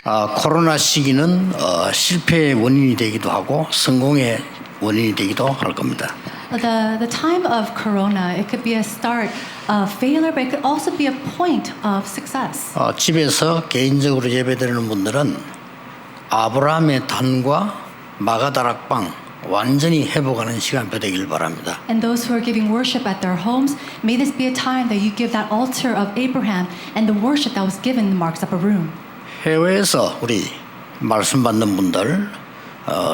코로나 시기는 실패의 원인이 되기도 하고 성공의 원인이 되기도 할 겁니다. The time of Corona, it could be a start of failure, but it could also be a point of success. 집에서 개인적으로 예배드리는 분들은 아브라함의 단과 마가다락방 완전히 회복하는 시간표 되길 바랍니다. And those who are giving worship at their homes, may this be a time that you give that altar of Abraham and the worship that was given in Mark's upper room. 해외에서 우리 말씀 받는 분들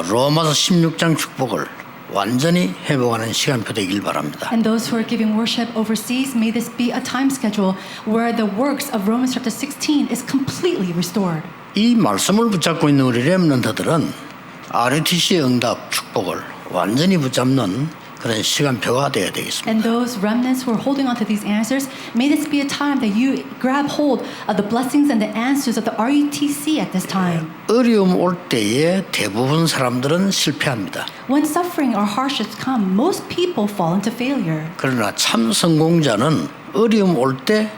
로마서 16장 축복을 완전히 회복하는 시간표 되길 바랍니다. And those who are giving worship overseas, may this be a time schedule where the works of Romans chapter 16 is completely restored. 이 말씀을 붙잡고 있는 우리 렘넌트들은 RUTC의 응답 축복을 완전히 붙잡는 그런 시간표가 되어야 되겠습니다. And those remnants who are holding on to these answers, may this be a time that you grab hold of the blessings and the answers of the RUTC at this time. 어려움 올 때에 대부분 사람들은 실패합니다. When suffering or hardships come, most people fall into failure. 그러나 참 성공자는 어려움 올 때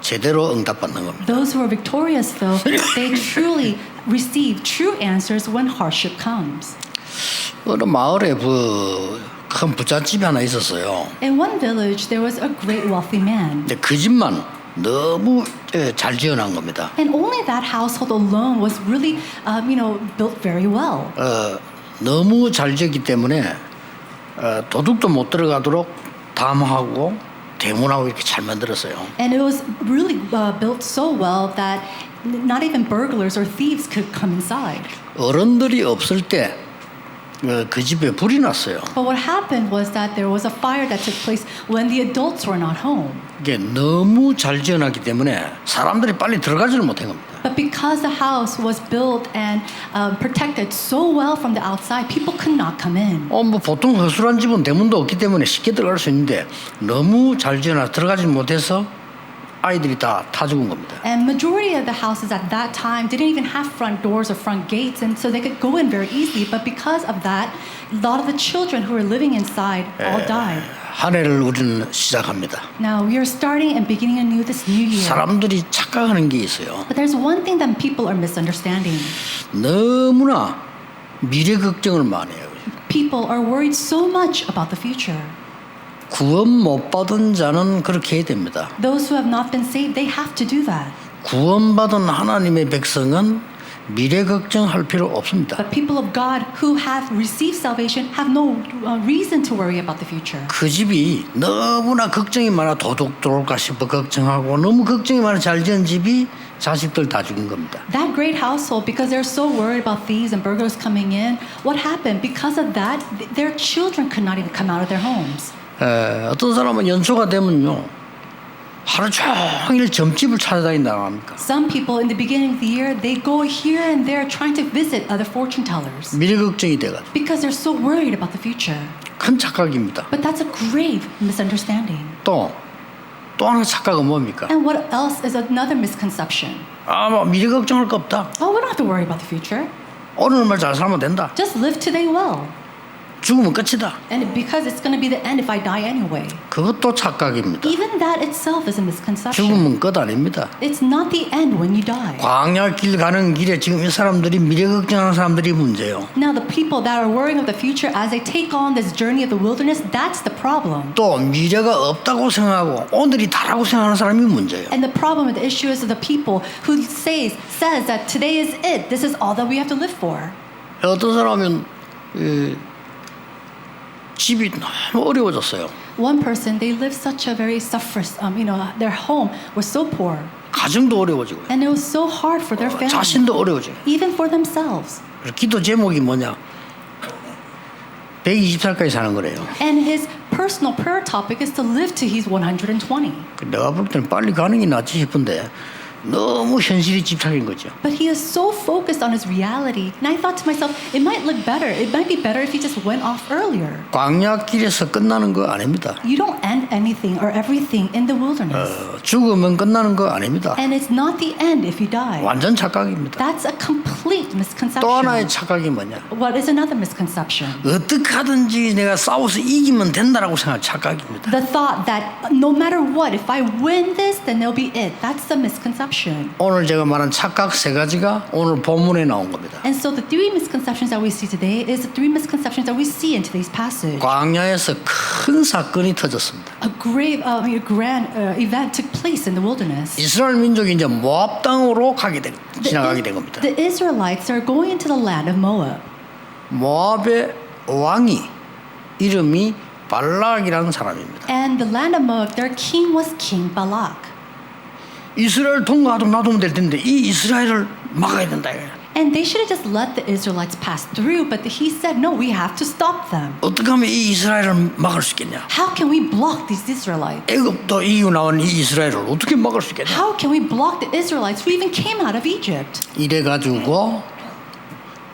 제대로 응답받는 겁니다. Those who are victorious, though, they truly receive true answers when hardship comes. 어느 마을에 큰 부잣집이 하나 있었어요. In one village, there was a great wealthy man. 근데 그 집만 너무 잘 지어놓은 겁니다. And only that household alone was really, built very well. 너무 잘 지었기 때문에 도둑도 못 들어가도록 담하고 대문하고 이렇게 잘 만들었어요. And it was really built so well that not even burglars or thieves could come inside. 어른들이 없을 때 그 집에 불이 났어요. But what happened was that there was a fire that took place when the adults were not home. 이게 너무 잘 지어놨기 때문에 사람들이 빨리 들어가지를 못한 겁니다. But because the house was built and protected so well from the outside, people could not come in. 뭐 보통 허술한 집은 대문도 없기 때문에 쉽게 들어갈 수 있는데 너무 잘 지어놔 들어가지 못해서 아이들이 다 타 죽은 겁니다. And majority of the houses at that time didn't even have front doors or front gates, and so they could go in very easily. But because of that, a lot of the children who were living inside all died. 한 해를 우리는 시작합니다. Now we are starting and beginning anew this new year. 사람들이 착각하는 게 있어요. But there's one thing that people are misunderstanding. 너무나 미래 걱정을 많이 해요. People are worried so much about the future. 구원 못 받은 자는 그렇게 해야 됩니다. Those who have not been saved, they have to do that. 구원받은 하나님의 백성은 미래 걱정할 필요 없습니다. But people of God who have received salvation have no reason to worry about the future. 그 집이 너무나 걱정이 많아 도둑 들어올까 싶어 걱정하고 너무 걱정이 많아 잘 지은 집이 자식들 다 죽은 겁니다. That great household, because they're so worried about thieves and burglars coming in, what happened? Because of that, their children could not even come out of their homes. 어떤 사람은 연초가 되면요 하루 종일 점집을 찾아다닌다고 합니까? Some people in the beginning of the year, they go here and there trying to visit other fortune tellers 미래 걱정이 돼가지고 because they're so worried about the future. 큰 착각입니다. But that's a grave misunderstanding. 또 하나 착각은 뭡니까? And what else is another misconception? 뭐 미래 걱정할 거 없다. Oh, we don't have to worry about the future. 오늘만 잘 살면 된다. Just live today well. 죽으면 끝이다. And because it's going to be the end if I die anyway. 그것도 착각입니다. Even that itself is a misconception. 죽으면 끝 아닙니다. It's not the end when you die. 광야 길 가는 길에 지금 이 사람들이 미래 걱정하는 사람들이 문제예요. Now the people that are worrying of the future as they take on this journey of the wilderness, that's the problem. 또 미래가 없다고 생각하고 오늘이 다라고 생각하는 사람이 문제예요. And the problem with the issue is of the people who says that today is it. This is all that we have to live for. 어떤 사람은 집이 너무 어려워졌어요. One person, they lived such a very their home was so poor. 가정도 어려워지고 And it was so hard for their family. 자신도 어려워져요. Even for themselves. 기도 제목이 뭐냐? 120살까지 사는 거래요. And his personal prayer topic is to live to he's 120. 내가 볼 때는 빨리 가는 게 낫지 싶은데 너무 현실에 집착인 거죠. But he is so focused on his reality. And I thought to myself, it might look better. It might be better if he just went off earlier. 광야길에서 끝나는 거 아닙니다. You don't end anything or everything in the wilderness. 죽으면 끝나는 거 아닙니다. And it's not the end if you die. 완전 착각입니다. That's a complete misconception. 또 하나의 착각이 뭐냐? What is another misconception? 어떻게 하든지 내가 싸워서 이기면 된다라고 생각하는 착각입니다. The thought that no matter what, if I win this, then they'll be it. That's the misconception. misconception. 오늘 제가 말한 착각 세 가지가 오늘 본문에 나온 겁니다. And so the three misconceptions that we see today is the three misconceptions that we see in today's passage. 광야에서 큰 사건이 터졌습니다. A grave, grand event took place in the wilderness. 이스라엘 민족이 이제 모압 땅으로 지나가게 된 겁니다. The Israelites are going into the land of Moab. 모압의 왕이 이름이 발락이라는 사람입니다. And the land of Moab, their king was King Balak. 이스라엘 통과하도 놔두면 될 텐데 이 이스라엘을 막아야 된다. And they should have just let the Israelites pass through, but he said, no, we have to stop them. 어떻게 하면 이 이스라엘을 막을 수 있겠냐? How can we block these Israelites? 애굽도 이기고 나온 이 이스라엘을 어떻게 막을 수 있겠냐? How can we block the Israelites who even came out of Egypt? 이래 가지고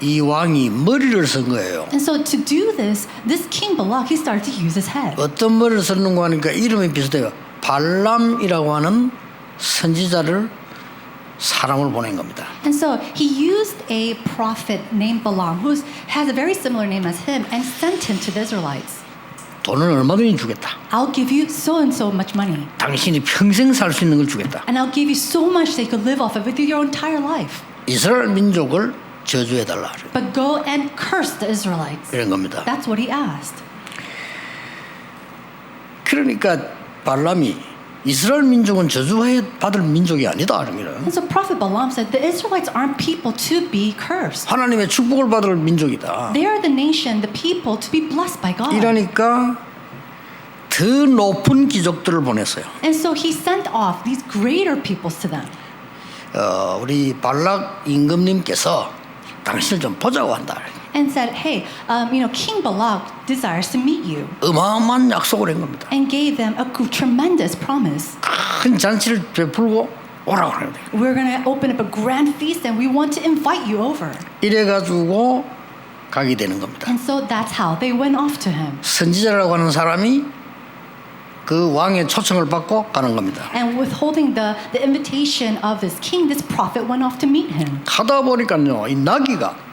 이 왕이 머리를 쓴 거예요. And so to do this King Balak, he started to use his head. 어떤 머리를 썼는가 하니까 이름이 비슷해요. 발람이라고 하는 선지자를 사람을 보낸 겁니다. And so he used a prophet named Balaam, who has a very similar name as him, and sent him to the Israelites. 돈은 얼마든지 주겠다. I'll give you so and so much money. 당신이 평생 살 수 있는 걸 주겠다. And I'll give you so much that you could live off of it your entire life. 이스라엘 민족을 저주해달라. But go and curse the Israelites. 이런 겁니다. That's what he asked. 그러니까 발람이 이스라엘 민족은 저주받을 민족이 아니다. And so Prophet Balaam said the Israelites aren't people to be cursed. 하나님의 축복을 받을 민족이다. They are the nation, the people to be blessed by God. 이러니까 더 높은 귀족들을 보냈어요. And so he sent off these greater peoples to them. 우리 발락 임금님께서 당신을 좀 보자고 한다. And said, hey, King Balak desires to meet you. 어마어마한 약속을 한 겁니다. And gave them a tremendous promise. 큰 잔치를 베풀고 오라고 하는 거예요. We're going to open up a grand feast and we want to invite you over. 이래가지고 가게 되는 겁니다. And so that's how they went off to him. 선지자라고 하는 사람이 그 왕의 초청을 받고 가는 겁니다. And withholding the invitation of this king, this prophet went off to meet him. 가다 보니까요, 이 나귀가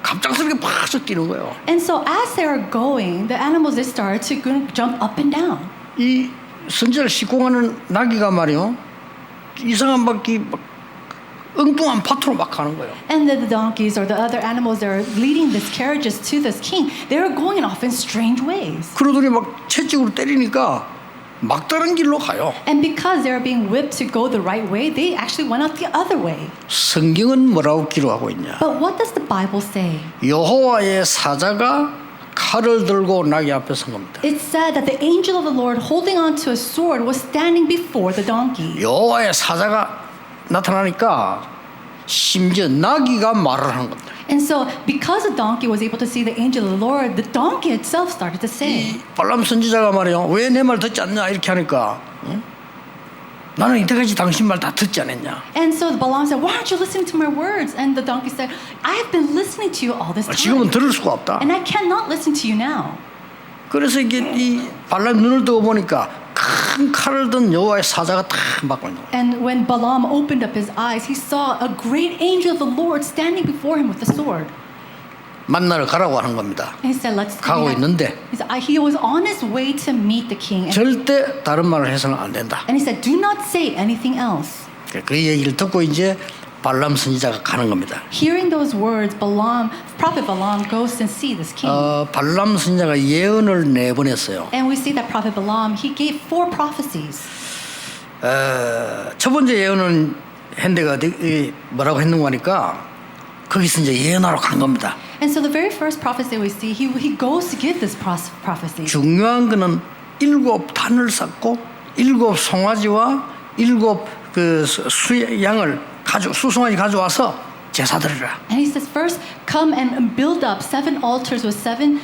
갑작스럽게 팍 뛰는 거예요. And so as they were going, the animals they started to jump up and down. 이 선지자를 싣고 가는 나귀가 말이요, 이상한 바퀴 막 엉뚱한 파트로 막 가는 거예요. And the donkeys or the other animals that are leading these carriages to this king, they were going off in strange ways. 그러더니 막 채찍으로 때리니까 막다른 길로 가요. And because they were being whipped to go the right way, they actually went out the other way. 성경은 뭐라고 기록하고 있냐? But what does the Bible say? 여호와의 사자가 칼을 들고 나귀 앞에 선 겁니다. It said that the angel of the Lord holding onto a sword was standing before the donkey. 여호와의 사자가 나타나니까 심지어 나귀가 말을 하는 겁니다. And so because the donkey was able to see the angel of the Lord, the donkey itself started to say. 이 발람 선지자가 말이요, 왜 내 말 듣지 않냐 이렇게 하니까, 응? 나는 이때까지 당신 말 다 듣지 않았냐? And so Balaam said, why aren't you listening to my words? And the donkey said, I have been listening to you all this time. 지금은 들을 수가 없다. And I cannot listen to you now. 그래서 이게 이 발람 눈을 뜨고 보니까 큰 칼을 든 여호와의 사자가 탁 막고 있는 거예요. And when Balaam opened up his eyes, he saw a great angel of the Lord standing before him with a sword. 만나러 가라고 하는 겁니다. And he said, let's 가고 있는데 he was on his way to meet the king. 절대 다른 말을 해서는 안 된다. And he said, do not say anything else. 그 얘기를 듣고 이제 발람 선지자가 가는 겁니다. Hearing those words, Prophet Balaam goes and see this king. 발람 선지자가 예언을 내보냈어요. And we see that Prophet Balaam, he gave 4 prophecies. 첫 번째 예언은 핸데가 뭐라고 했는가 하니까 거기서 이제 예언하러 간 겁니다. And so the very first prophecy we see, he goes to give this prophecy. 중요한 거는 7단을 쌓고 7 송아지와 7 그 수양을 수송아지 가져와서 제사 드리라. And he says, first come and build up 7 altars with 7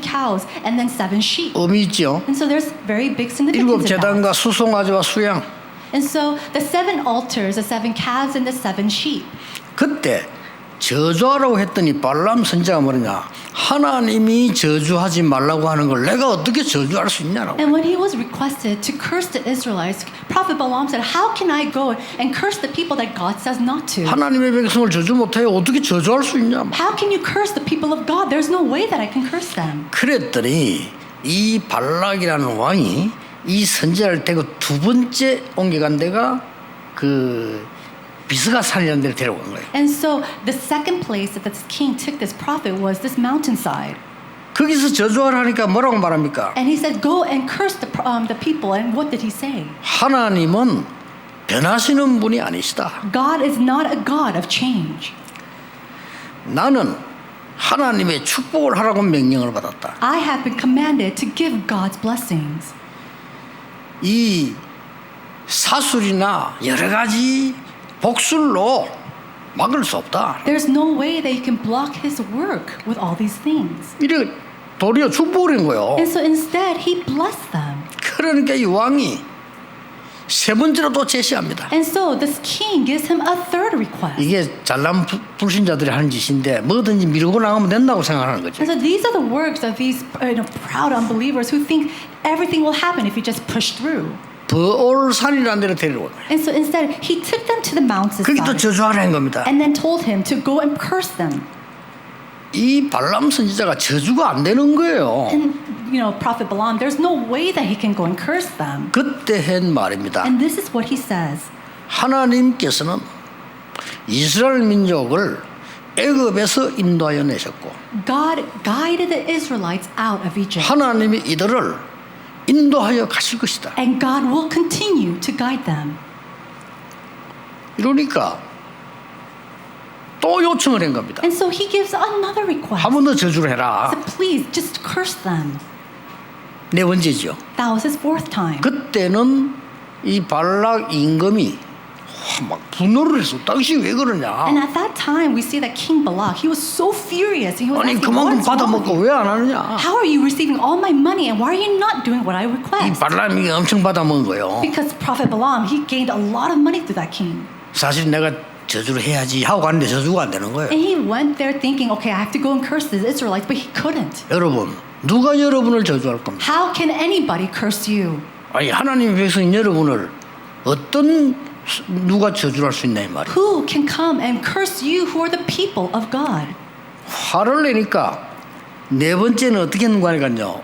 cows and then 7 sheep. 의미 있죠. And so there's very big 7 significance in 제단과 that. 수송아지와 수양. And so the 7 altars, the 7 calves and the 7 sheep. 그때 저주하라고 했더니 발람 선지자가 뭐냐, 하나님이 저주하지 말라고 하는 걸 내가 어떻게 저주할 수 있냐라고. And when he was requested to curse the Israelites, Prophet Balaam said, how can I go and curse the people that God says not to? 하나님의 백성을 저주 못해요. 어떻게 저주할 수 있냐. How can you curse the people of God? There's no way that I can curse them. 그랬더니 이 발락이라는 왕이 이 선지자를 데리고 두 번째 옮겨간 데가 그 비스가산이라는 데를 데려온 거예요. And so the second place that this king took this prophet was this mountainside. 거기서 저주하라 하니까 뭐라고 말합니까? And he said, go and curse the people. And what did he say? 하나님은 변하시는 분이 아니시다. God is not a God of change. 나는 하나님의 축복을 하라고 명령을 받았다. I have been commanded to give God's blessings. 이 사술이나 여러 가지 복술로 막을 수 없다. There's no way that you can block his work with all these things. 이래 도리어 축복을 한 거예요. And so instead, he blessed them. 그러니까 이 왕이 세 번째로 또 제시합니다. And so this king gives him a third request. 이게 잘난 불신자들이 하는 짓인데 뭐든지 밀고 나가면 된다고 생각하는 거죠. And so these are the works of these proud unbelievers who think everything will happen if you just push through. 버올산이라는 데로 데려온 거예요. And so instead, he took them to the 거기도 mountainside 저주하라는 겁니다. and then told him to go and curse them. 이 발람 선지자가 저주가 안 되는 거예요. And Prophet Balaam, there's no way that he can go and curse them. 그때 한 말입니다. And this is what he says. 하나님께서는 이스라엘 민족을 애굽에서 인도하여 내셨고 God guided the Israelites out of Egypt. 하나님이 이들을 인도하여 가실 것이다. And God will continue to guide them. 이러니까 또 요청을 한 겁니다. And so he gives another request. 한 번 더 저주를 해라. He said, please just curse them. 네 번째죠. That was his fourth time. 그때는 이 발락 임금이 막 분노를 했어. 당신 왜 그러냐? And at that time, we see that King Balak, he was so furious. And he was 아니 asking, 그만큼 what's wrong with 받아먹고 you? 왜 안 하느냐? How are you receiving all my money and why are you not doing what I 이 request? 발람이 엄청 받아먹은 거예요. Because Prophet Balaam, he gained a lot of money through that king. 사실 내가 저주를 해야지 하고 갔는데 저주가 안 되는 거예요. And he went there thinking, okay, I have to go and curse the Israelites, but he couldn't. 여러분, 누가 여러분을 저주할 겁니까? How can anybody curse you? 아니 하나님의 백성인 여러분을 어떤 누가 저주할 수 있냐 이 말이에요. Who can come and curse you who are the people of God? 화를 내니까 네 번째는 어떻게 했는 거니까요.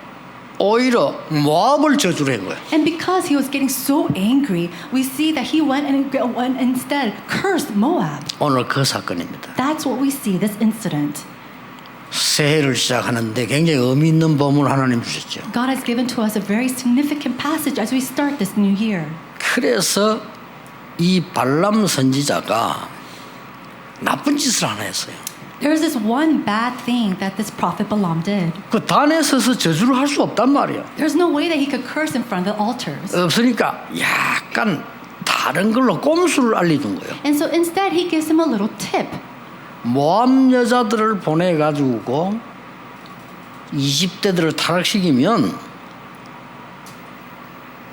오히려 모압을 저주를 한 거예요. And because he was getting so angry, we see that he went and instead cursed Moab. 오늘 그 사건입니다. That's what we see, this incident. 새해를 시작하는데 굉장히 의미 있는 범을 하나님 주셨죠. God has given to us a very significant passage as we start this new year. 그래서 이 발람 선지자가 나쁜 짓을 하나 했어요. There's this one bad thing that this prophet Balaam did. 그 단에 서서 저주를 할 수 없단 말이에요. There's no way that he could curse in front of the altars. 없으니까 약간 다른 걸로 꼼수를 알려준 거예요. And so instead he gives him a little tip. 모압 여자들을 보내가지고 20대들을 타락시키면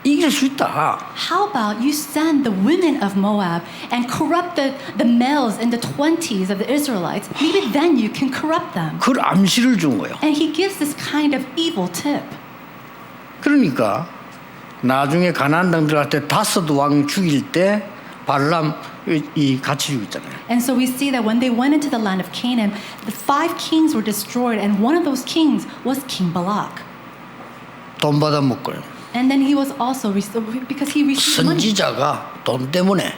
이길 수 있다. How about you send the women of Moab and corrupt the males in the 20s of the Israelites? Maybe then you can corrupt them. 그걸 암시를 준 거예요. And he gives this kind of evil tip. 그러니까 나중에 가나안 땅 들어갈 때 다섯 왕 죽일 때 발람 이 같이 죽였잖아요. And so we see that when they went into the land of Canaan, the 5 kings were destroyed, and one of those kings was King Balak. 돈 받아 먹고요. And then he was also because he received money. 선지자가 돈 때문에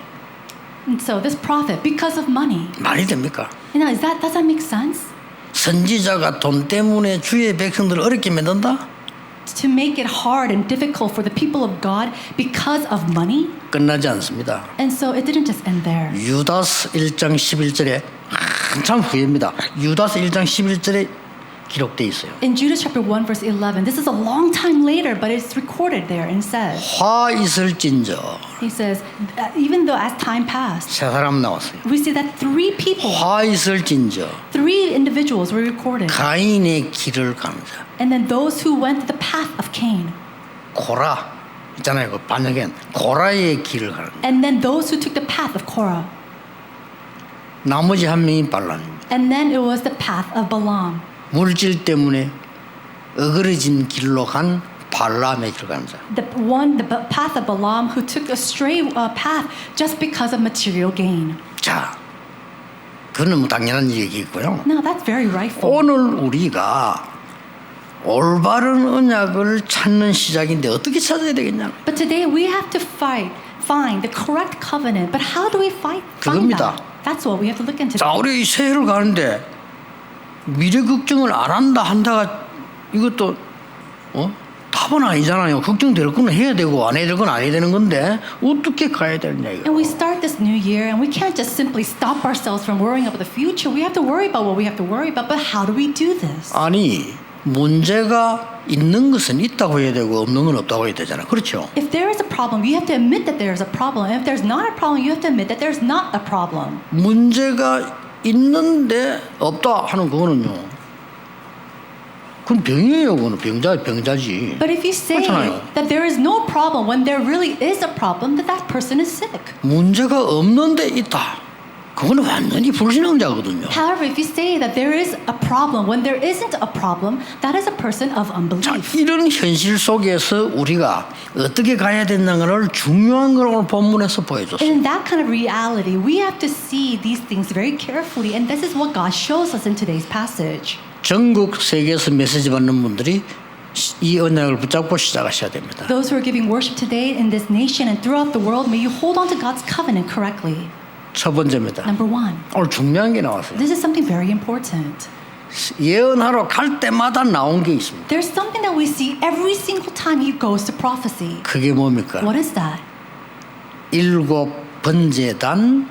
And so this prophet, because of money. 말이 됩니까? Now, does that make sense? 선지자가 돈 때문에 주의 백성들을 어렵게 만든다? To make it hard and difficult for the people of God because of money? 끝나지 않습니다. And so it didn't just end there. 유다스 1장 11절에 한참 후입니다. 유다스 1장 11절에 기록되어 있어요. In Judas chapter 1 verse 11, this is a long time later, but it's recorded there and says, 화 있을진저 he says, even though as time passed, 세 사람 나왔어요. we see that 3 people, 화 있을진저 3 individuals were recorded. 가인의 길을 가는 자 And then those who went the path of Cain. 고라 있잖아요. 그 반역엔 고라의 길을 가는 자. And then those who took the path of Korah. 나머지 한 명이 발람입니다. And then it was the path of Balaam. 물질 때문에 어그러진 길로 간 발람의 길을 가는 자. The path of Balaam who took a stray path just because of material gain. 자, 그는 뭐 당연한 얘기고요. Now that's very rightful. 오늘 우리가 올바른 언약을 찾는 시작인데 어떻게 찾아야 되겠냐? But today we have to fight find the correct covenant, but how do we find 그겁니다. that? That's what we have to look into. 자, 우리 이 새해를 가는데 미래 걱정을 안 한다 한다가 이것도 답은 아니잖아요. 걱정될 건 해야 되고 안 해야 될 건 안 해야 되는 건데 어떻게 가야 되느냐 이거. And we start this new year, and we can't just simply stop ourselves from worrying about the future. We have to worry about what we have to worry about, but how do we do this? 아니 문제가 있는 것은 있다고 해야 되고 없는 건 없다고 해야 되잖아. 그렇죠? If there is a problem, you have to admit that there is a problem. And if there's not a problem, you have to admit that there's not a problem. 문제가 있는데 없다 하는 그거는요. 그건 병이에요. 그거는 병자지. But if you say 그렇잖아요. that there is no problem when there really is a problem, then that person is sick. 문제가 없는데 있다. 그거는 완전히 불신앙자거든요. However, if you say that there is a problem when there isn't a problem, that is a person of 자, unbelief. 이런 현실 속에서 우리가 어떻게 가야 된다는 중요한 걸 오늘 본문에서 보여줬어요. In that kind of reality, we have to see these things very carefully, and this is what God shows us in today's passage. 전국 세계에서 메시지 받는 분들이 이 언약을 붙잡고 시작하셔야 됩니다. Those who are giving worship today in this nation and throughout the world, may you hold on to God's covenant correctly. 첫 번째입니다. Number one, 오늘 중요한 게 나왔어요. this is something very important. 예언하러 갈 때마다 나온 게 있습니다. There's something that we see every single time he goes to prophecy. 그게 뭡니까? What is that? 7 번제단,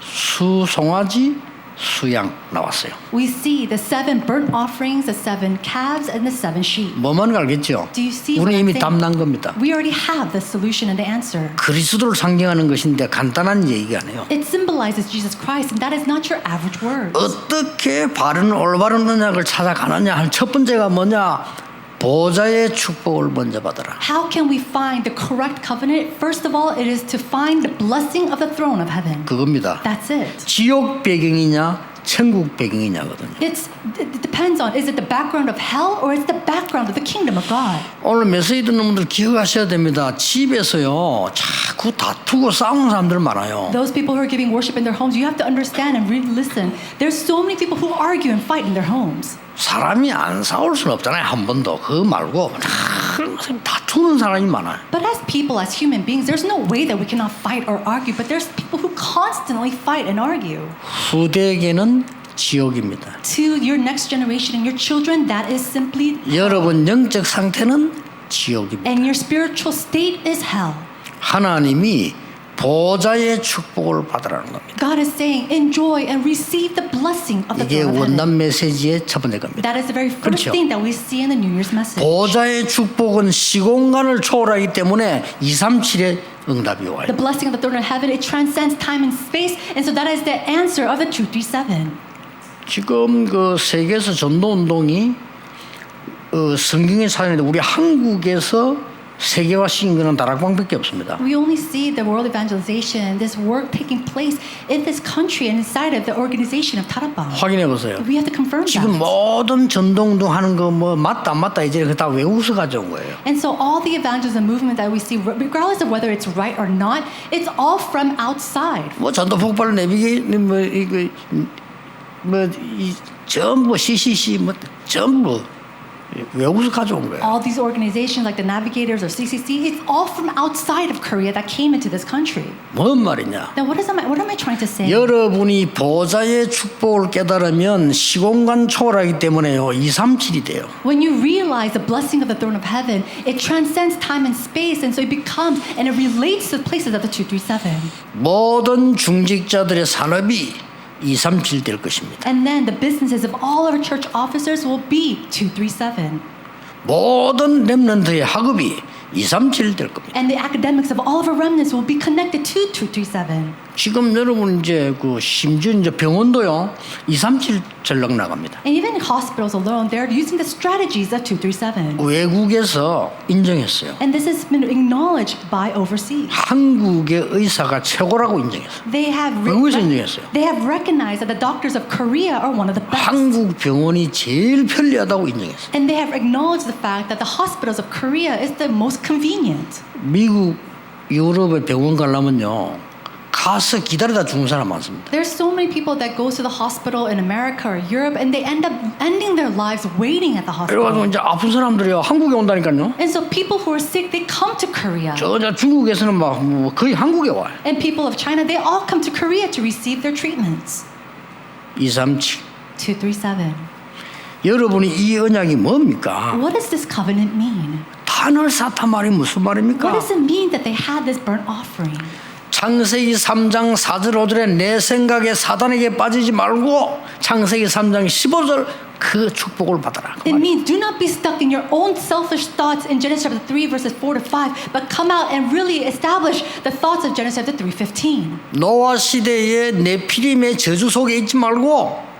수송아지, 수양 나왔어요. We see the 7 burnt offerings, the 7 calves, and the 7 sheep. 뭐만 알겠죠? Do you see what 우리 I'm 이미 saying? 답난 겁니다. We already have the solution and the answer. 그리스도를 상징하는 것인데 간단한 얘기가 아니에요. It symbolizes Jesus Christ, and that is not your average words. 어떻게 바른 올바른 언약을 찾아가느냐 할 첫 번째가 뭐냐? 보좌의 축복을 먼저 받아라. How can we find the correct covenant? First of all, it is to find the blessing of the throne of heaven. 그겁니다. That's it. 지옥 배경이냐 천국 배경이냐거든요. It depends on, is it the background of hell or is it the background of the kingdom of God? 오늘 메시지 듣는 분들 기억하셔야 됩니다. 집에서요 자꾸 다투고 싸우는 사람들 많아요. Those people who are giving worship in their homes, you have to understand and really listen. There's so many people who argue and fight in their homes. 사람이 안 싸울 수는 없잖아요. 한 번도. 그거 말고 다투는 사람이 많아요. But as people, as human beings, there's no way that we cannot fight or argue. But there's people who constantly fight and argue. 후대에게는 지옥입니다. To your next generation and your children, that is simply 여러분 영적 상태는 지옥입니다. and your spiritual state is hell. 하나님이 보좌의 축복을 받으라는 겁니다. God is saying, enjoy and receive the blessing of the 이게 throne of heaven. 원단 메시지의 첫 번째 겁니다. That is the very first 그렇죠. thing that we see in the New Year's message. 보좌의 축복은 시공간을 초월하기 때문에 237의 응답이 와요. The blessing of the throne of heaven, it transcends time and space, and so that is the answer of the 237. 지금 그 세계에서 전도 운동이 성경의 사연인데 우리 한국에서 세계화시킨 것은 다락방밖에 없습니다. We only see the world evangelization, this work taking place in this country and inside of the organization of Tarabang. 확인해 보세요. We have to confirm 지금 that. 모든 전도운동 하는 거 뭐 맞다 안 맞다 이제 다 외국에서 가져온 거예요. And so all the evangelism movement that we see, regardless of whether it's right or not, it's all from outside. 뭐 전도 폭발 내비게 뭐 이거 뭐이 전부 CCC 뭐 전부 외국에서 가져온 거예요. All these organizations like the Navigators or CCC, it's all from outside of Korea that came into this country. 뭔 말이냐? Now what am I trying to say? 여러분이 보좌의 축복을 깨달으면 시공간 초월하기 때문에요. 237이 돼요. When you realize the blessing of the throne of heaven, it transcends time and space, and so it becomes and it relates to the places of the 237. 모든 중직자들의 산업이 237 될 것입니다. And then the businesses of all our church officers will be 237. 모든 렘넌트의 학업이 237 될 겁니다. And the academics of all of our remnants will be connected to 237. 지금 여러분 이제 그 심지어 이제 병원도요 237 전력 나갑니다. And even in hospitals alone, they're using the strategies of 237. 외국에서 인정했어요. And this has been acknowledged by overseas. 한국의 의사가 최고라고 인정했어요. They have 외국에서 인정했어요. they have recognized that the doctors of Korea are one of the best. 한국 병원이 제일 편리하다고 인정했어요. And they have acknowledged the fact that the hospitals of Korea is the most convenient. 미국, 유럽의 병원 가려면요 가서 기다리다 죽은 사람 많습니다. There's so many people that go to the hospital in America or Europe and they end up ending their lives waiting at the 그래가지고 hospital. 이제 아픈 사람들이요 한국에 온다니까요. And so people who are sick, they come to Korea. 저 중국에서는 막 뭐 거의 한국에 와요. And people of China, they all come to Korea to receive their treatments. 237. 237. 여러분이 이 언약이 뭡니까? What does this covenant mean? 단을 쌓다 말이 무슨 말입니까? What does it mean that they had this burnt offering? 창세기 3장 4절 5절에 내 생각에 사단에게 빠지지 말고 창세기 3장 15절 그 축복을 받아라. 그 It 말이에요. means do not be stuck in your own selfish thoughts in Genesis chapter 3 verses 4 to 5, but come out and really establish the thoughts of Genesis chapter 3:15. 노아 시대의 네피림의 저주 속에 있지 말고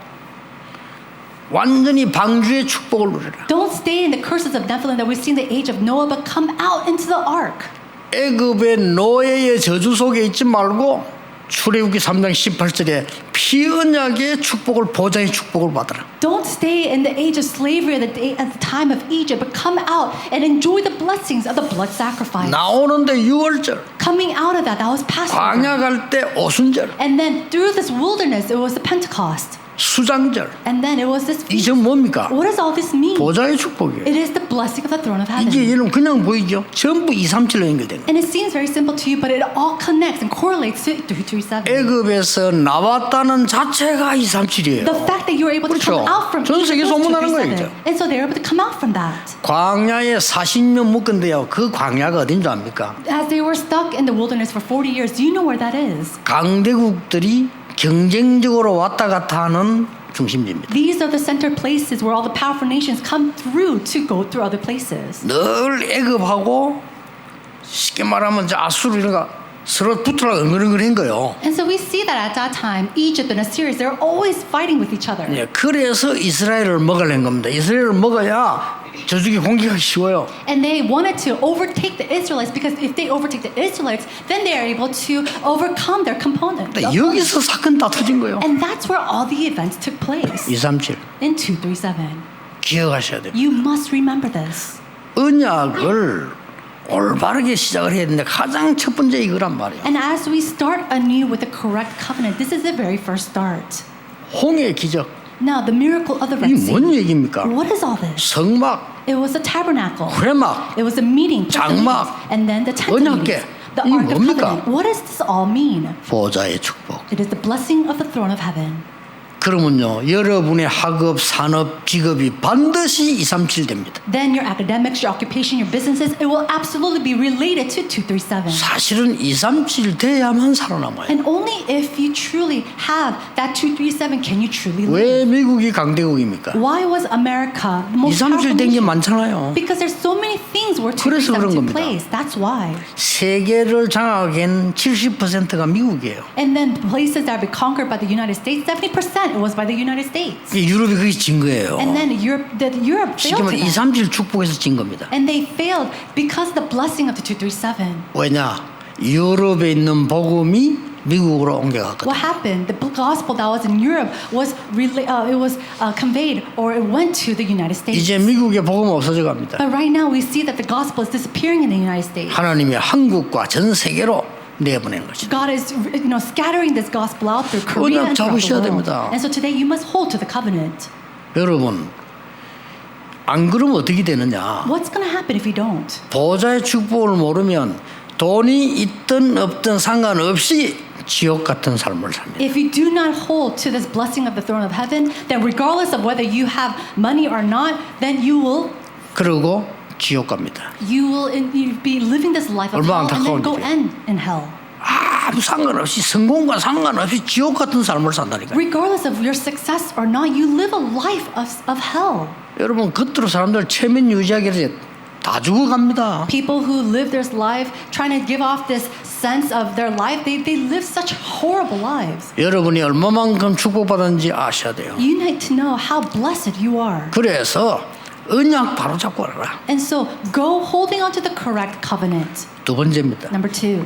완전히 방주의 축복을 누려라. Don't stay in the curses of Nephilim that we see in the age of Noah, but come out into the ark. 애굽의 노예의 저주 속에 있지 말고 출애굽기 3장 18절에 피언약의 축복을 보장의 축복을 받아라. Don't stay in the age of slavery at the time of Egypt, but come out and enjoy the blessings of the blood sacrifice. 나오는데 6월절, Coming out of that was Passover. 광야 갈 때 오순절, And then through this wilderness, it was the Pentecost. 수장절. And then it was this feast. 이제 뭡니까? What does all this mean? 보좌의 축복이에요. It is the blessing of the throne of 이게 heaven. 여러분 그냥 보이죠? 전부 237로 연결된 거예요. And it seems very simple to you, but it all connects and correlates to 337. 애굽에서 나왔다는 자체가 237이에요. The fact that you were able to 그렇죠. come out from 전 세계 Egypt was 소문나는 거예요, 237. And so they were able to come out from that. 광야에 40년 묵건데요. 그 광야가 어딘 줄 압니까? As they were stuck in the wilderness for 40 years, do you know where that is? 강대국들이 경쟁적으로 왔다 갔다 하는 중심지입니다. These are the center places where all the powerful nations come through to go through other places. 늘 애굽하고 쉽게 말하면 이제 아수르 이런 거 서로 붙으라고 응얼응얼한 거예요. And so we see that at that time, Egypt and Assyria, they're always fighting with each other. 예, 그래서 이스라엘을 먹으려는 겁니다. 이스라엘을 먹어야 저쪽이 공격하기 쉬워요. And they wanted to overtake the Israelites because if they overtake the Israelites, then they are able to overcome their component. 근데 여기서 사건 다 터진 거예요. And that's where all the events took place 237 in 237. 기억하셔야 돼요. You must remember this. 언약을 올바르게 시작을 해야 되는데 가장 첫 번째 이거란 말이에요. And as we start anew with the correct covenant, this is the very first start. 홍해 기적 Now, the miracle of the Red 이게 뭔 Sea. 얘기입니까? What is all this? 성막, It was the tabernacle. 회막, It was a meeting, place of 장막, meetings, and then the tent of 언약궤. meetings, the 이게 Ark of 뭡니까? Covenant. What does this all mean? 보좌의 축복. It is the blessing of the throne of heaven. 그러면요 여러분의 학업, 산업, 직업이 반드시 237 됩니다. Then your academics, your occupation, your businesses, it will absolutely be related to 237. 사실은 237 돼야만 살아남아요. And only if you truly have that 237 can you truly live. 왜 미국이 강대국입니까? Why was America the most 237 powerful 된 게 nation? 많잖아요. Because there's so many things where 그래서 237 그런 took 겁니다. place. That's why. 세계를 장악한 70%가 미국이에요. And then places that have been conquered by the United States, 70% it was by the United States. 유럽이 그게 진 거예요. And then Europe 쉽게 failed 말해 to that. 237 축복에서 진 겁니다. And they failed because of the blessing of the 237. 왜냐? 유럽에 있는 복음이 미국으로 옮겨갔거든요. What happened? The gospel that was in Europe was conveyed or it went to the United States. 이제 미국의 복음 없어져 갑니다. But right now we see that the gospel is disappearing in the United States. 하나님이 한국과 전 세계로 내보내는 것이죠. God is, scattering this gospel out through Korea 언약 and throughout the 잡으셔야 world. 됩니다. And so today you must hold to the covenant. 여러분, 안 그러면 어떻게 되느냐? What's going to happen if you don't? 보좌의 축복을 모르면 돈이 있든 없든 상관없이 지옥 같은 삶을 삽니다. If you do not hold to this blessing of the throne of heaven, then regardless of whether you have money or not, then you will 그러고 지옥 갑니다. you'll be living this life of 얼마나 hell and then 안타까운 go 일이에요. end in hell. 아무 상관없이 성공과 상관없이 지옥 같은 삶을 산다니까요. Regardless of your success or not, you live a life of hell. 여러분 겉으로 사람들 체면 유지하기 위해서 다 죽어갑니다. People who live their life trying to give off this sense of their life, they live such horrible lives. 여러분이 얼마만큼 축복받았는지 아셔야 돼요. You need to know how blessed you are. 그래서 언약 바로 잡고 가라. And so go holding on to the correct covenant. 두 번째입니다. Number 2.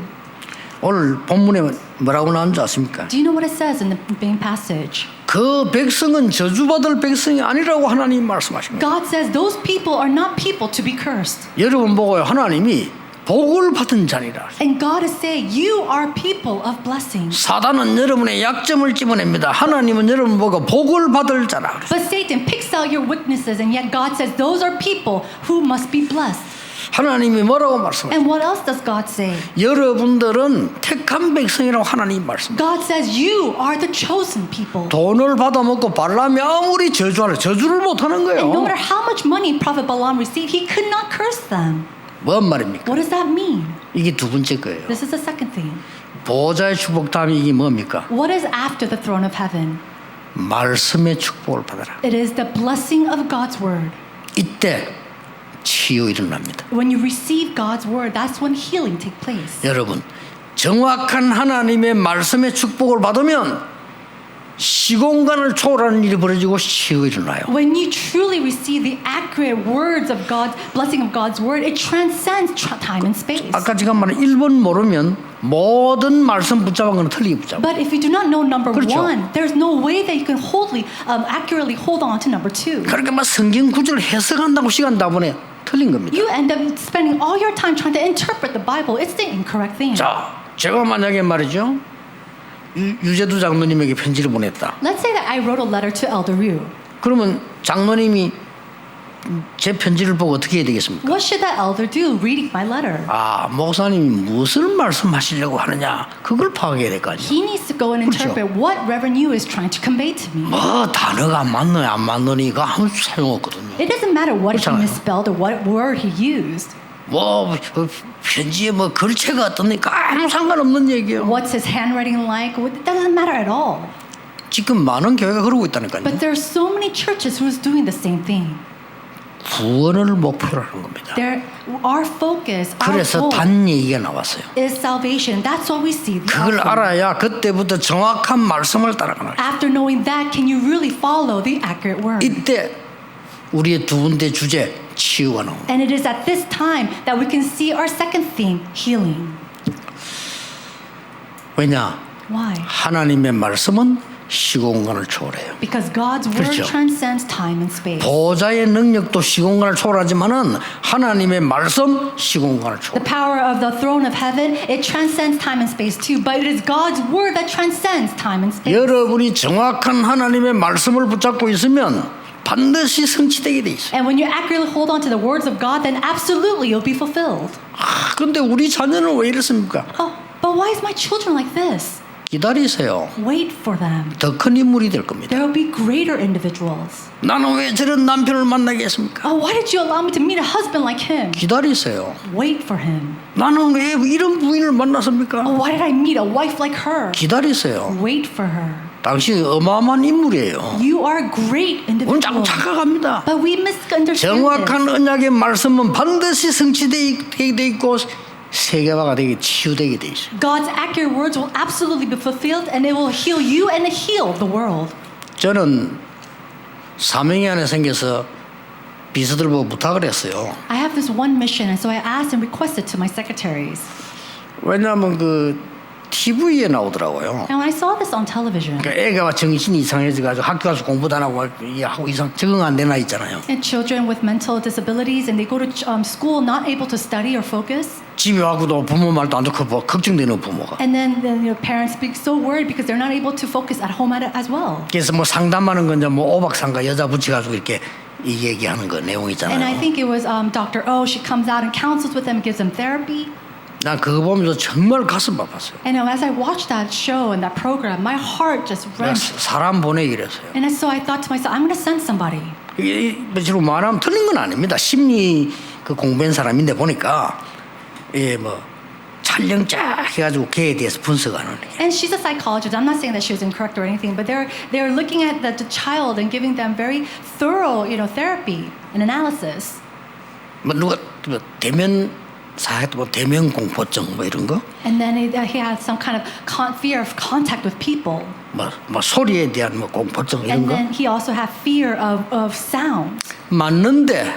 오늘 본문에 뭐라고 나온지 아십니까? Do you know what it says in the main passage? 그 백성은 저주받을 백성이 아니라고 하나님 말씀하십니다. God says those people are not people to be cursed. 여러분 보고요. 하나님이 복을 받은 자니라. And God is saying, you are people of blessing. 사단은 여러분의 약점을 집어냅니다. 하나님은 여러분 보고 복을 받을 자라. But Satan picks out your weaknesses, and yet God says those are people who must be blessed. 하나님이 뭐라고 말씀하세요? And what else does God say? 여러분들은 택한 백성이라고 하나님이 말씀합니다. God says you are the chosen people. 돈을 받아먹고 발람이 아무리 저주하려 저주를 못하는 And no 거예요. matter how much money Prophet Balaam received, he could not curse them. 뭔 말입니까? What does that mean? 이게 두 번째 거예요. This is the second thing. 보좌의 축복 다음에 이게 뭡니까? What is after the throne of heaven? 말씀의 축복을 받아라. It is the blessing of God's word. 이때 치유 일어납니다. When you receive God's word, that's when healing takes place. 여러분, 정확한 하나님의 말씀의 축복을 받으면 시공간을 초월하는 일이 벌어지고 치유가 일어나요. When you truly receive the accurate words of God's blessing of God's word, it transcends time and space. 아까 제가 말한 1번 모르면 모든 말씀 붙잡은 건 틀리게 붙잡아. But if you do not know number 그렇죠. one, there's no way that you can accurately hold on to number two. 그렇게 막 성경 구절을 해석한다고 시간 다 보내 틀린 겁니다. You end up spending all your time trying to interpret the Bible. It's the incorrect thing. 자, 제가 만약에 말이죠. 유재두 장로님에게 편지를 보냈다. Let's say that I wrote a letter to Elder Ryu. 그러면 장로님이 제 편지를 보고 어떻게 해야 되겠습니까? What should that elder do reading my letter? 아, 목사님이 무엇을 말씀하시려고 하느냐 그걸 파악해야 될 거 아니에요. He needs to go and interpret what Reverend Yu is trying to convey to me. 뭐 단어가 안 맞느냐 안 맞느니가 아무 소용없거든요. It doesn't matter what he 그렇잖아요. misspelled or what word he used. 뭐 편지에 뭐 글체가 어떻니까 아무 상관없는 얘기예요. What's his handwriting like? It doesn't matter at all. 지금 많은 교회가 그러고 있다니까요. But there are so many churches who is doing the same thing. 구원을 목표로 하는 겁니다. Our focus, our 그래서 goal 단 얘기가 나왔어요. is salvation. That's what we see. the 그걸 outcome. 알아야 그때부터 정확한 말씀을 따라가는 거예요. After knowing that, can you really follow the accurate word? 이때 우리의 두 번째 주제 치유가 나옵니다. And it is at this time that we can see our second theme, healing. 왜냐? Why? 하나님의 말씀은 시공간을 초월해요. Because God's word 그렇죠. transcends time and space. 보좌의 능력도 시공간을 초월하지만은 하나님의 말씀 시공간을 The 초월. power of the throne of heaven, it transcends time and space too, but it is God's word that transcends time and space. 여러분이 정확한 하나님의 말씀을 붙잡고 있으면 반드시 성취되게 돼 있어요. And when you accurately hold on to the words of God, then absolutely you'll be fulfilled. 아, 근데 우리 자녀는 왜 이렇습니까? Oh, but why is my children like this? 기다리세요. Wait for them. 더 큰 인물이 될 겁니다. There will be greater individuals. 나는 왜 저런 남편을 만나겠습니까? Oh, why did you allow me to meet a husband like him? 기다리세요. Wait for him. 나는 왜 이런 부인을 만났습니까? Oh, why did I meet a wife like her? 기다리세요. Wait for her. 당신 어마어마한 인물이에요. You are a great 오늘 자꾸 individual. 착각합니다. But we misunderstand 정확한 this. 언약의 말씀은 반드시 성취되게 돼 있고 세계화가 되게 치유되게 돼 있어요. God's accurate words will absolutely be fulfilled, and it will heal you and heal the world. 저는 사명이 안에 생겨서 비서들 보고 부탁을 했어요. I have this one mission, and so I asked and requested to my secretaries. 왜냐하면 그 TV에 나오더라고요. And when I saw this on television, 그 애가 정신이 이상해져가지고 학교 가서 공부도 안 하고 하고 이상 적응 안 되나 있잖아요. and children with mental disabilities, and they go to school not able to study or focus, 집에 와서도 부모 말도 안 듣고 뭐 걱정되는 부모가. and then your parents be so worried because they're not able to focus at home as well. 그래서 뭐 상담하는 건 이제 뭐 오박상가 여자 붙여가지고 이렇게 이 얘기하는 거 And I 내용이잖아요. think it was Dr. O. She comes out and counsels with them, gives them therapy. 난 그거 보면서 정말 가슴 아팠어요. And as I watched that show and that program, my heart just 내가 wrenched. 사람 보내기로 했어요. And so I thought to myself, I'm going to send somebody. 이게 지금 말하면 틀린 건 아닙니다. 심리 그 공부한 사람인데 보니까 뭐 촬영 쫙 해가지고 걔에 대해서 분석하는. And she's a psychologist. I'm not saying that she was incorrect or anything, but they're looking at the child and giving them very thorough, therapy and analysis. 뭐 누가 뭐 대면 사회 뭐 대면 공포증 뭐 이런 거. And then he had some kind of fear of contact with people. 뭐 소리에 대한 뭐 공포증 이런 And 거. then he also had fear of sound. 맞는데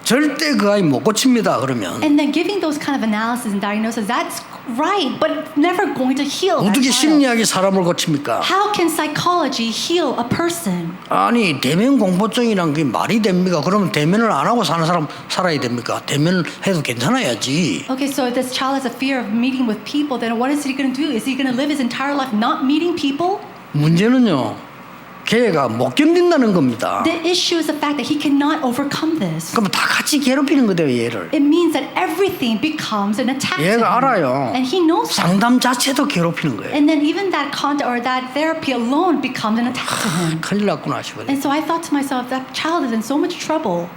절대 그 아이 못 고칩니다. 그러면 And then giving those kind of analysis and diagnosis, that's right, but it's never going to heal that 어떻게 child. 심리학이 사람을 고칩니까? How can psychology heal a person? 아니 대면 공포증이란 게 말이 됩니까? 그러면 대면을 안 하고 사는 사람 살아야 됩니까? 대면을 해도 괜찮아야지. Okay, so if this child has a fear of meeting with people, then what is he going to do? Is he going to live his entire life not meeting people? 문제는요. 걔가 못 견딘다는 겁니다. The issue is the fact that he cannot overcome this. 그럼 다 같이 괴롭히는 거예요, 얘를. It means that everything becomes an attack to him. 얘가 알아요. And he knows that. 상담 자체도 괴롭히는 거예요. And then even that content or that therapy alone becomes an attack to him. 큰일 났구나 싶어요. And so I thought to myself, that child is in so much trouble.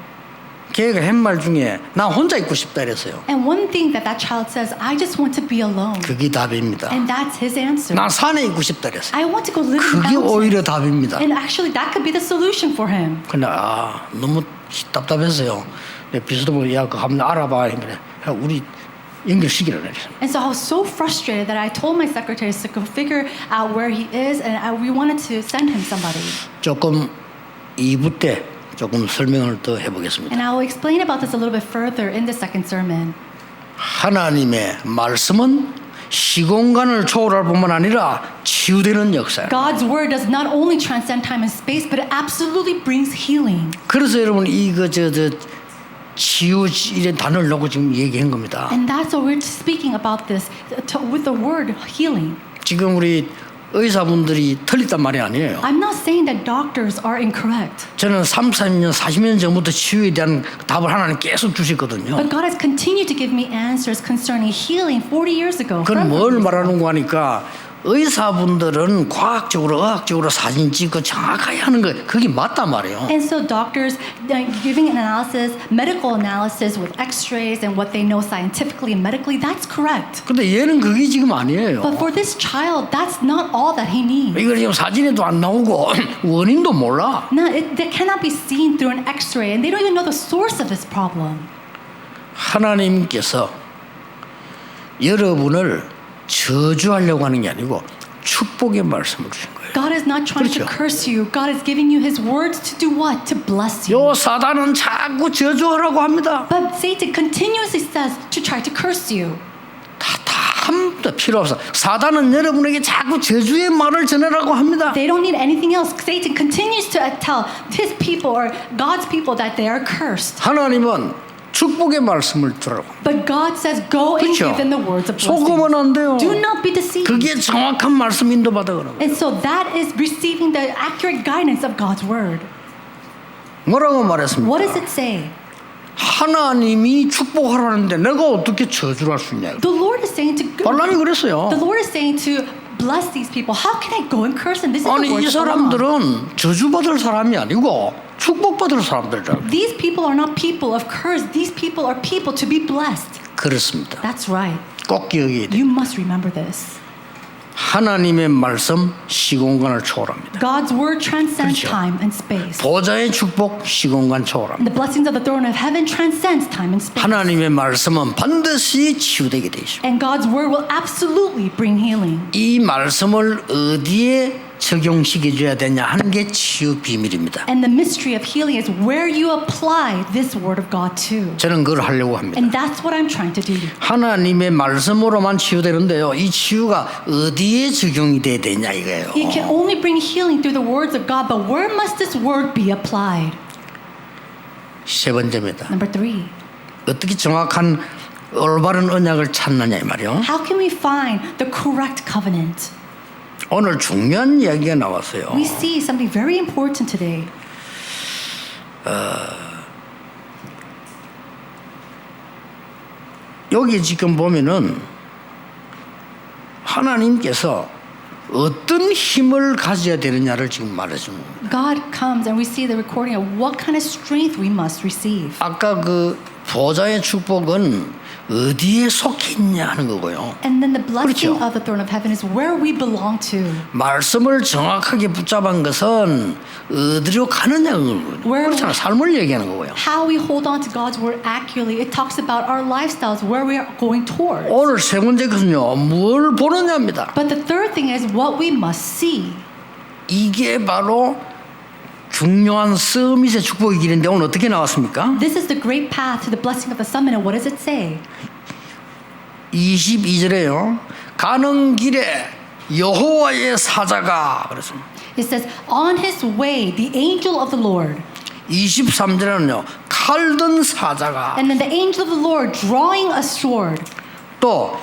걔가 한 말 중에 나 혼자 있고 싶다 이랬어요. And one thing that child says, I just want to be alone. 그게 답입니다. And that's his answer. 나 산에 있고 싶다 이랬어요. I want to go live in the 그게 mountains. 오히려 답입니다. And actually that could be the solution for him. 근데 너무 답답했어요. 비서도 야 그거 한번 알아봐. 그래. 우리 연결시키라 그랬어요. And so I was so frustrated that I told my secretaries to go figure out where he is, and we wanted to send him somebody. 조금 2부 때 조금 설명을 더 해보겠습니다. And I will explain about this a little bit further in the second sermon. 하나님의 말씀은 시공간을 초월할 뿐만 아니라 치유되는 역사예요. God's word does not only transcend time and space, but it absolutely brings healing. 그래서 여러분 이거 치유 이런 단어를 놓고 지금 얘기한 겁니다. And that's why we're speaking about this with the word healing. 지금 우리 의사분들이 틀렸단 말이 아니에요. I'm not saying that doctors are incorrect. 저는 30년, 40년 전부터 치유에 대한 답을 하나님 계속 주셨거든요. But God has continued to give me answers concerning healing 40 years ago. 그건 뭘 말하는 거 하니까 의사분들은 과학적으로, 의학적으로 사진 찍고 정확하게 하는 거 그게 맞단 말이에요. And so doctors giving an analysis, medical analysis with x-rays and what they know scientifically and medically, that's correct. 근데 얘는 그게 지금 아니에요. But for this child, that's not all that he needs. 이걸 지금 사진에도 안 나오고 원인도 몰라. No, they cannot be seen through an x-ray and they don't even know the source of this problem. 하나님께서 여러분을 저주하려고 하는 게 아니고 축복의 말씀을 주신 거예요. God is not trying to 그렇죠. curse you. God is giving you His words to do what? To bless you. 요 사단은 자꾸 저주하라고 합니다. But Satan continuously says to try to curse you. 아무도 필요 없어. 사단은 여러분에게 자꾸 저주의 말을 전하라고 합니다. They don't need anything else. Satan continues to tell his people or God's people that they are cursed. 하나님은 축복의 말씀을 들으라고. But God says, go and 그렇죠. give them the words of 속으면 blessing. 안 돼요. Do not be deceived. 그게 정확한 말씀 인도받아 그러는 거예요. And so that is receiving the accurate guidance of God's word. 뭐라고 말했습니까? What does it say? 하나님이 축복하라는데 내가 어떻게 저주를 할 수 있냐. The Lord is saying to 발람이 그랬어요. The Lord is saying to bless these people. How can I go and curse them? This is 아니 the word 이 of the law. 사람들은 저주받을 사람이 아니고 축복받을 사람들이잖아요. These people are not people of curse. These people are people to be blessed. 그렇습니다. That's right. 꼭 기억해야 돼요. You must remember this. 하나님의 말씀 시공간을 초월합니다. God's word transcends 그렇죠. time and space. 보좌의 축복 시공간 초월합니다. The blessings of the throne of heaven transcends time and space. 하나님의 말씀은 반드시 치유되게 되어 있습니다. And God's word will absolutely bring healing. 이 말씀을 어디에 적용시켜줘야 되냐 하는 게 치유 비밀입니다. And the mystery of healing is where you apply this word of God to. 저는 그걸 하려고 합니다. And that's what I'm trying to do. 하나님의 말씀으로만 치유되는데요. 이 치유가 어디에 적용이 돼야 되냐 이거예요. It can only bring healing through the words of God, but where must this word be applied? 세 번째입니다. Number 3. 어떻게 정확한 올바른 언약을 찾느냐 이 말이요. How can we find the correct covenant? 오늘 중요한 이야기가 나왔어요. We see something very important today. 여기 지금 보면은 하나님께서 어떤 힘을 가져야 되느냐를 지금 말해주는 겁니다. God comes and we see the recording of what kind of strength we must receive. 아까 그 보좌의 축복은 어디에 속해 있냐 하는 거고요. And then the blessing 그렇죠. of the throne of heaven is where we belong to. 말씀을 정확하게 붙잡은 것은 어디로 가느냐 그렇잖아. 삶을 얘기하는 거고요. How we hold on to God's word accurately, it talks about our lifestyles, where we are going towards. 오늘 세 번째는요. 뭘 보느냐입니다. But the third thing is what we must see. 이게 바로 중요한 서밋의 축복의 길인데 오늘 어떻게 나왔습니까? This is the great path to the blessing of the summit. And what does it say? 22절에요. 가는 길에 여호와의 사자가 그랬습니다. It says, on his way, the angel of the Lord. 23절에는요. 칼든 사자가 And then the angel of the Lord drawing a sword. 또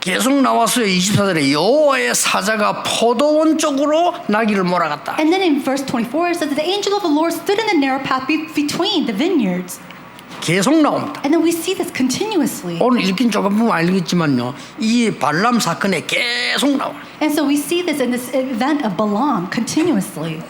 계속 나왔어요. 24절에 여호와의 사자가 포도원 쪽으로 나귀를 몰아갔다. And then in verse 24, it says that the angel of the Lord stood in the narrow path between the vineyards. 계속 나옵니다. And then we see this continuously. 오늘 읽긴 조금 보면 알겠지만요. 이 발람 사건에 계속 나와요. And so we see this in this event of Balaam continuously.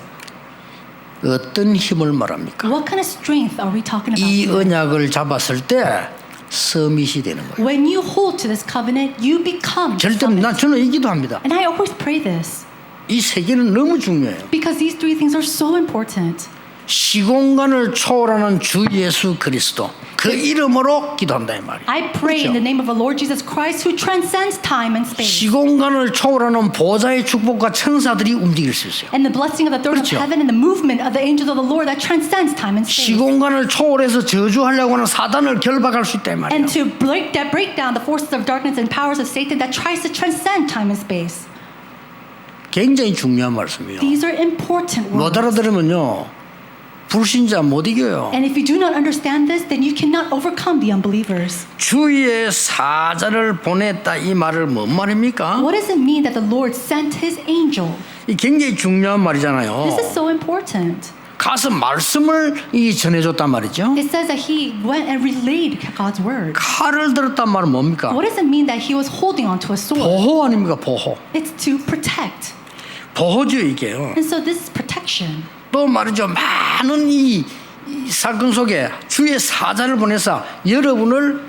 어떤 힘을 말합니까? What kind of strength are we talking about 이 here? 언약을 잡았을 때 서밋이 되는 거예요. When you hold to this covenant, you become the 절대 summit. 저는 이 기도합니다. And I always pray this 이 세 개는 너무 중요해요. because these three things are so important. 시공간을 초월하는 주 예수 그리스도 그 이름으로 기도한다 이 말이에요. I pray in the name of the Lord Jesus Christ who transcends time and space. 시공간을 초월하는 보좌의 축복과 천사들이 움직일 수 있어요. And the blessing of the throne 그렇죠. of heaven and the movement of the angels of the Lord that transcends time and space. 시공간을 초월해서 저주하려고 하는 사단을 결박할 수 있다 이 말이에요. And to break down the forces of darkness and powers of Satan that tries to transcend time and space. 굉장히 중요한 말씀이에요. These are important 못 words. 알아들으면요. 불신자 못 이겨요. And if you do not understand this, then you cannot overcome the unbelievers. 주의 사자를 보냈다 이 말을 뭔 말입니까? What does it mean that the Lord sent his angel? 이 굉장히 중요한 말이잖아요. This is so important. 가서 말씀을 이 전해줬단 말이죠. It says that he went and relayed God's word. 칼을 들었단 말은 뭡니까? What does it mean that he was holding onto a sword? 보호 아닙니까? 보호. It's to protect. 보호죠 이게요. And so this is protection. 또 말이죠. 많은 이 사건 속에 주의 사자를 보내서 여러분을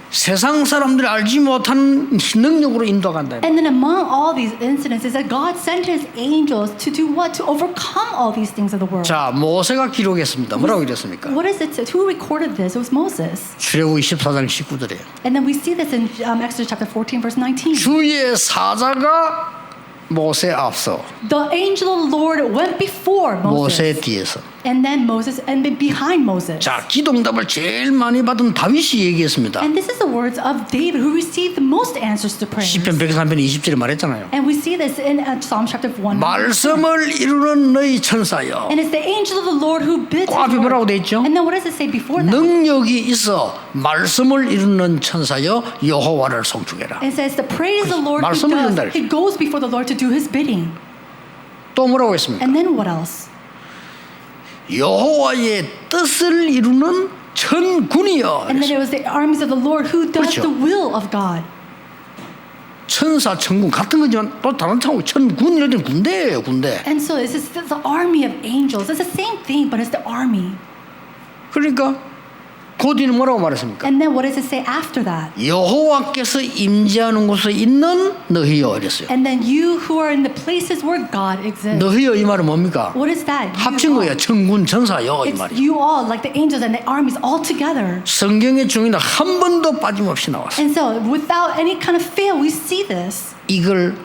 세상 사람들이 알지 못하는 능력으로 인도한다. And then among all these incidents is that God sent his angels to do what? To overcome all these things of the world. 자, 모세가 기록했습니다. 뭐라고 이랬습니까? What is it? Who recorded this? It was Moses. 출애굽 24장 19절에 And then we see this in Exodus chapter 14 verse 19. 주의 사자가 모세 앞서 The angel of the Lord went before 모세 Moses. 뒤에서. And then Moses and then behind Moses. 자, 기도응답을 제일 많이 받은 다윗이 얘기했습니다. And this is the words of David who received the most answers to prayer. 시편 103편 20절에 말했잖아요. And we see this in Psalm chapter 1. 말씀을 이루는 너희 천사여. And it's the angel of the Lord who bids 그 his 앞에 뭐라고 word. 돼 있죠? And then what does it say before that? 능력이 있어 말씀을 이루는 천사여 여호와를 송축해라. It says the praise the Lord who 말씀을 does. 이룬다 It goes before the Lord to do his bidding. 또 뭐라고 했습니까? And then what else? 여호와의 뜻을 이루는 천군이여. And then it was the armies of the Lord who does 그렇죠. the will of God. 천사 천군 같은 거지만 또 다른 차고 천군 이럴 때는 군대예요 군대. And so this is the army of angels. It's the same thing, but it's the army. 그러니까 그 뒤는 뭐라고 말했습니까? And then what does it say after that? 여호와께서 임재하는 곳에 있는 너희여 이랬어요. And then you who are in the places where God exists. 너희여 이 말은 뭡니까? What is that? 합친 You 거예요. all. 천군 천사여 이 It's 말이. you all, like the angels and the armies all together. 성경의 중에는 한 번도 빠짐없이 나왔어요. And so without any kind of fail, we see this. 이걸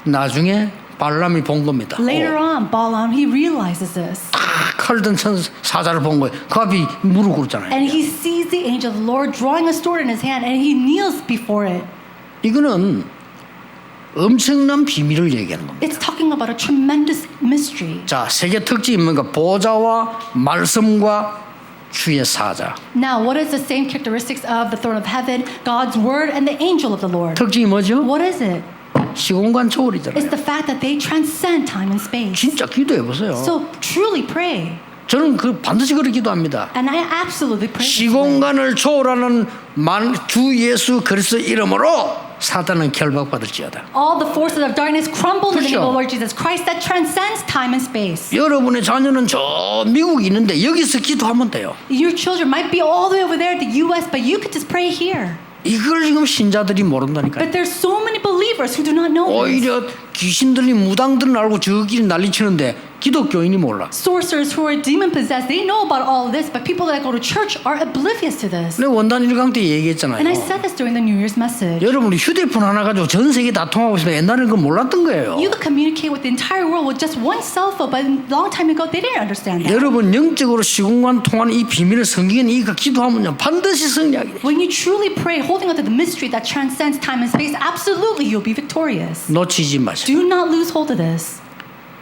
나중에 발람이 본 겁니다. Later on, Balaam, he realizes this. 칼든 사자를 본 거예요. 그 앞이 무릎 꿇었잖아요. And he sees the angel of the Lord drawing a sword in his hand and he kneels before it. 이거는 엄청난 비밀을 얘기하는 겁니다. It's talking about a tremendous mystery. 자, 세계 특징이 뭔가 보좌와 말씀과 주의 사자. Now, what is the same characteristics of the throne of heaven, God's word, and the angel of the Lord? 특징이 뭐죠? What is it? 시공간 초월이잖아요. It's the fact that they transcend time and space. 진짜 기도해 보세요. So truly pray. 저는 그 반드시 그렇게 기도합니다. And I absolutely pray. this way. 시공간을 초월하는 주 예수 그리스도 이름으로 사단은 결박받을지어다. All the forces of darkness crumble in the name 그렇죠. of the Lord Jesus Christ that transcends time and space. 여러분의 자녀는 저 미국에 있는데 여기서 기도하면 돼요. Your children might be all the way over there at the U.S., but you could just pray here. 이걸 지금 신자들이 모른다니까요. But there's so many believers who do not know this. 오히려 귀신 들린 무당들은 알고 저끼리 난리치는데 기독교인이 몰라. Sorcerers who are demon possessed, they know about all of this, but people that go to church are oblivious to this. 내가 원단 1강 때 얘기했잖아요. And I said this during the New Year's message. 여러분이 휴대폰 하나 가지고 전 세계 다 통하고 있으면 옛날에는 그거 몰랐던 거예요. You could communicate with the entire world with just one cell phone, but a long time ago they didn't understand that. 여러분 영적으로 시공간 통하는 이 비밀을 성경에 이거 기도하면요 반드시 승리하게 돼. When you truly pray, holding onto the mystery that transcends time and space, absolutely you'll be victorious. 놓치지 마세요. Do not lose hold of this.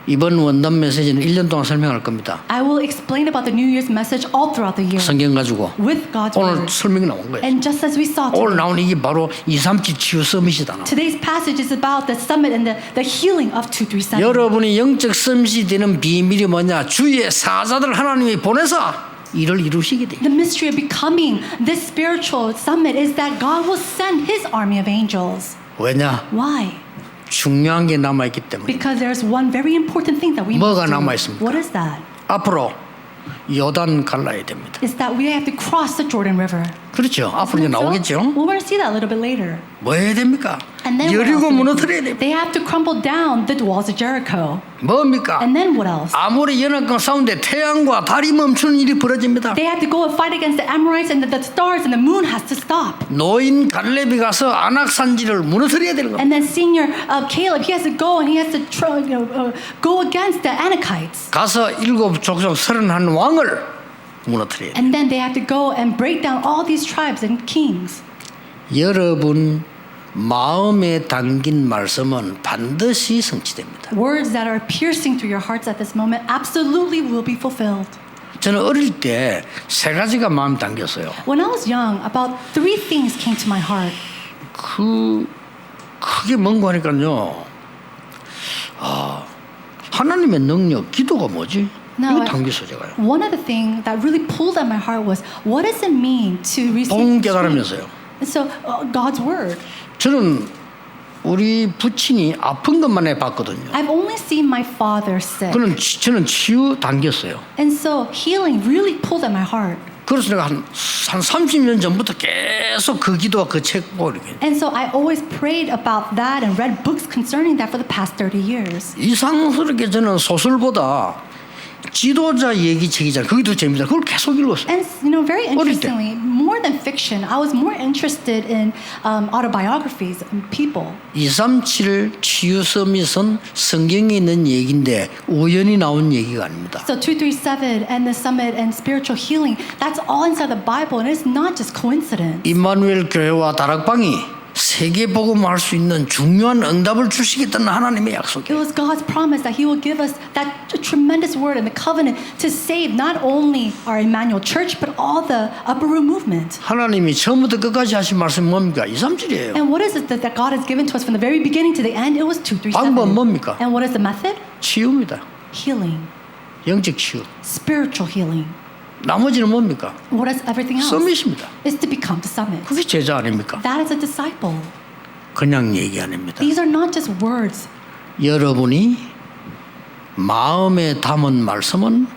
이번 원단 메시지는 1년 동안 설명할 겁니다. I will explain about the New Year's message all throughout the year 성경 가지고 with God's 오늘 word. 설명이 나온 거예요. And just as we saw 오늘 today, 나온 이게 바로 237 치유 서밋이다. today's passage is about the summit and the healing of 237. 여러분이 영적 서밋이 되는 비밀이 뭐냐? 주의 사자들 하나님이 보내서 일을 이루시게 돼요. The mystery of becoming this spiritual summit is that God will send His army of angels. 왜냐? Why? 중요한 게 남아있기 때문에. Because there's one very important thing that we must 뭐가 do. 남아 있습니까? What is that? 앞으로 요단 갈라야 됩니다. Is that we have to cross the Jordan River. 그렇죠. 앞으로 이제 Isn't it so? 나오겠죠. We're going to see that a little bit later. 뭐 해야 됩니까? And then what 여리고 else? 무너뜨려야 됩니다. They have to crumble down the walls of Jericho. 뭡니까? And then what else? 아무리 연합과 싸운데 태양과 달이 멈추는 일이 벌어집니다. They have to go and fight against the Amorites, and the stars and the moon has to stop. 노인 갈렙이 가서 안악산지를 무너뜨려야 되는 겁니다. And then senior Caleb, he has to go and he has to go against the Anakites. 가서 7 족속 31 왕을 무너뜨려야 돼요. And then they have to go and break down all these tribes and kings. 여러분 마음에 담긴 말씀은 반드시 성취됩니다. Words that are piercing through your hearts at this moment absolutely will be fulfilled. 저는 어릴 때 3가지가 마음에 담겼어요. When I was young, about 3 things came to my heart. 그게 뭔가 하니까요. 하나님의 능력, 기도가 뭐지? Now, 이거 담겼어요, 제가요. one of the things that really pulled at my heart was, what does it mean to receive 본 strength? 깨달으면서요. And so, God's word. 저는 우리 부친이 아픈 것만 해봤거든요. I've only seen my father sick. 저는 치유 당겼어요. And so, healing really pulled at my heart. 그래서 내가 한 30년 전부터 계속 그 기도와 그 책 보고 이렇게. And so, I always prayed about that and read books concerning that for the past 30 years. 이상스럽게 저는 소설보다 지도자 얘기책이잖아요. 그게 더 재밌어요. 그걸 계속 읽었어요. And very 어릴 때. interestingly, more than fiction, I was more interested in autobiographies and people. 237 치유 서밋은 성경에 있는 얘기인데 우연히 나온 얘기가 아닙니다. So 237 and the summit and spiritual healing, that's all inside the Bible, and it's not just coincidence. 임마누엘 교회와 다락방이 세계 복음할 수 있는 중요한 응답을 주시겠다는 하나님의 It 약속이에요. was God's promise that He will give us that tremendous word and the covenant to save not only our Emmanuel Church, but all the upper room movement. 하나님이 처음부터 끝까지 하신 말씀이 뭡니까? 237이에요. And what is it that God has given to us from the very beginning to the end? It was 237. 방법은 뭡니까? And what is the method? 치유입니다. Healing, 영적 치유. spiritual healing. 나머지는 뭡니까? What is everything else? 서밋입니다. Is to become the summit. 그게 제자 아닙니까? That is a disciple. 그냥 얘기 아닙니다. These are not just words. 여러분이 마음에 담은 말씀은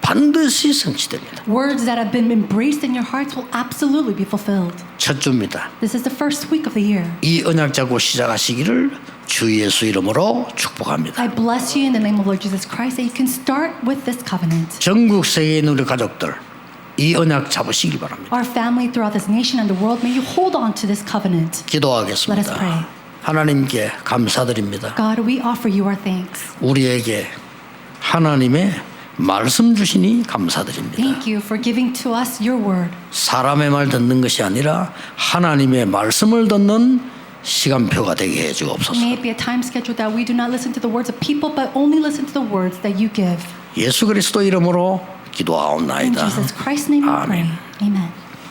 반드시 성취됩니다. Words that have been embraced in your hearts will absolutely be fulfilled. 첫 주입니다. This is the first week of the year. 이 언약 잡고 시작하시기를 주 예수 이름으로 축복합니다. I bless you in the name of Lord Jesus Christ that you can start with this covenant. 전국 세계에 있는 우리 가족들 이 언약 잡으시길 바랍니다. Our family throughout this nation and the world, may you hold on to this covenant. 기도하겠습니다. Let us pray. 하나님께 감사드립니다. God, we offer you our thanks. 우리에게 하나님의 말씀 주시니 감사드립니다. Thank you for giving to us your word. 사람의 말 듣는 것이 아니라 하나님의 말씀을 듣는 시간표가 되게 해 주옵소서. May it be a time schedule that we do not listen to the words of people, but only listen to the words that you give. 예수 그리스도 이름으로 In 기도하옵나이다. Jesus Christ's name we pray. 아멘. Amen.